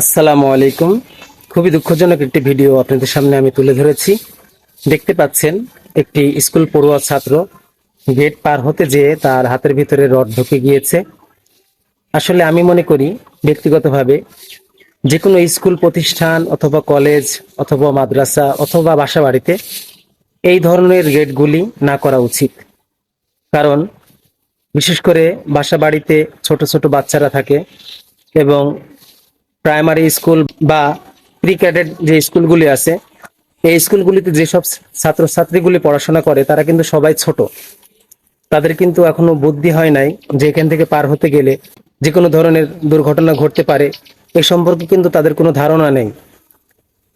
আসসালামু আলাইকুম। খুবই দুঃখজনক একটি ভিডিও আপনাদের সামনে আমি তুলে ধরেছি। দেখতে পাচ্ছেন একটি স্কুল পড়ুয়া ছাত্র গেট পার হতে যেয়ে তার হাতের ভিতরে রড ঢুকে গিয়েছে। আসলে আমি মনে করি ব্যক্তিগতভাবে যে কোনো স্কুল প্রতিষ্ঠান অথবা কলেজ অথবা মাদ্রাসা অথবা বাসা বাড়িতে এই ধরনের গেটগুলি না করা উচিত। কারণ বিশেষ করে বাসা বাড়িতে ছোট ছোট বাচ্চারা থাকে এবং প্রাইমারি স্কুল বা প্রি ক্যাডেট যে স্কুলগুলি আছে, এই স্কুলগুলিতে যেসব ছাত্রছাত্রীগুলি পড়াশোনা করে তারা কিন্তু সবাই ছোট। তাদের কিন্তু এখনো বুদ্ধি হয় নাই যে এখান থেকে পার হতে গেলে যে কোনো ধরনের দুর্ঘটনা ঘটতে পারে, এ সম্পর্কে কিন্তু তাদের কোনো ধারণা নেই।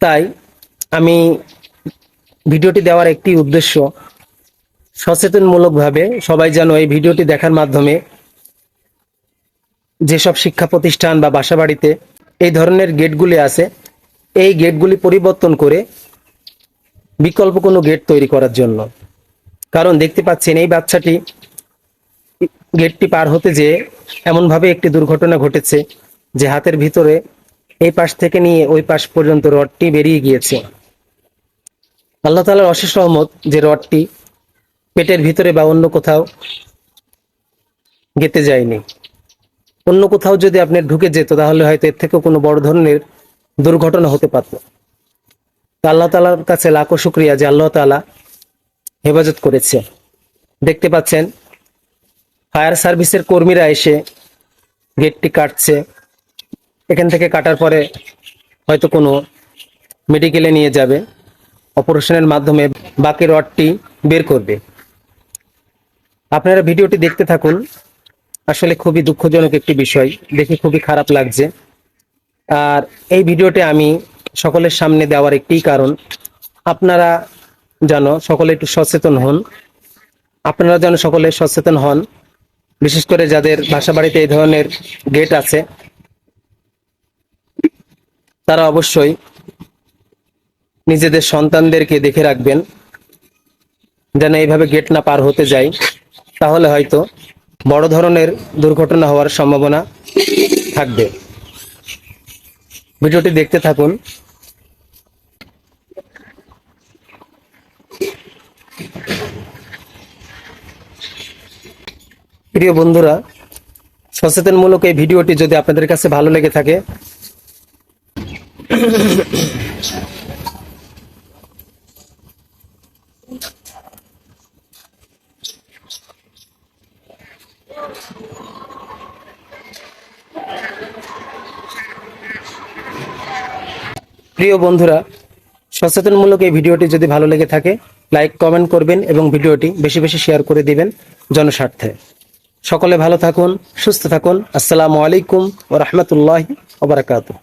তাই আমি ভিডিওটি দেওয়ার একটি উদ্দেশ্য, সচেতনমূলকভাবে সবাই যেন এই ভিডিওটি দেখার মাধ্যমে যেসব শিক্ষা প্রতিষ্ঠান বা বাসা বাড়িতে এই ধরনের গেটগুলি আছে, এই গেটগুলি পরিবর্তন করে বিকল্প কোনো গেট তৈরি করার জন্য। কারণ দেখতে পাচ্ছেন এই বাচ্চাটি গেটটি পার হতে যেয়ে এমনভাবে একটি দুর্ঘটনা ঘটেছে যে হাতের ভিতরে এই পাশ থেকে নিয়ে ওই পাশ পর্যন্ত রডটি বেরিয়ে গিয়েছে। আল্লাহ তাআলার অশেষ রহমত যে রডটি পেটের ভিতরে বা অন্য কোথাও গেঁথে যায়নি। অন্য কোথাও যদি আপনার ঢুকে যেত তাহলে হয়তো এর থেকেও কোনো বড় ধরনের দুর্ঘটনা হতে পারত। আল্লাহ তাআলার কাছে লাখো শুকরিয়া যে আল্লাহ তাআলা হেফাজত করেছে। দেখতে পাচ্ছেন ফায়ার সার্ভিসের কর্মীরা এসে গেটটি কাটছে। এখান থেকে কাটার পরে হয়তো কোনো মেডিকেলে নিয়ে যাবে, অপারেশনের মাধ্যমে বাকি রডটি বের করবে। আপনারা ভিডিওটি দেখতে থাকুন। আসলে খুবই দুঃখজনক একটি বিষয়, দেখে খুবই খারাপ লাগছে। আর এই ভিডিওটি আমি সকলের সামনে দেওয়ার একটি কারণ, আপনারা যেন সকলে একটু সচেতন হন। আপনারা যেন সকলে সচেতন হন, বিশেষ করে যাদের বাসা বাড়িতে এই ধরনের গেট আছে তারা অবশ্যই নিজেদের সন্তানদেরকে দেখে রাখবেন যেন এইভাবে গেট না পার হতে যায়। তাহলে হয়তো বড় ধরনের দুর্ঘটনা হওয়ার সম্ভাবনা থাকবে। ভিডিওটি দেখতে থাকুন। প্রিয় বন্ধুরা, সচেতনমূলক এই ভিডিওটি যদি আপনাদের কাছে ভালো লেগে থাকে প্রিয় বন্ধুরা, সচেতনমূলক এই ভিডিওটি যদি ভালো লেগে থাকে লাইক কমেন্ট করবেন এবং ভিডিওটি বেশি বেশি শেয়ার করে দিবেন জনস্বার্থে। সকলে ভালো থাকুন, সুস্থ থাকুন। আসসালামু আলাইকুম ওয়া রাহমাতুল্লাহি ওয়া বারাকাতুহু।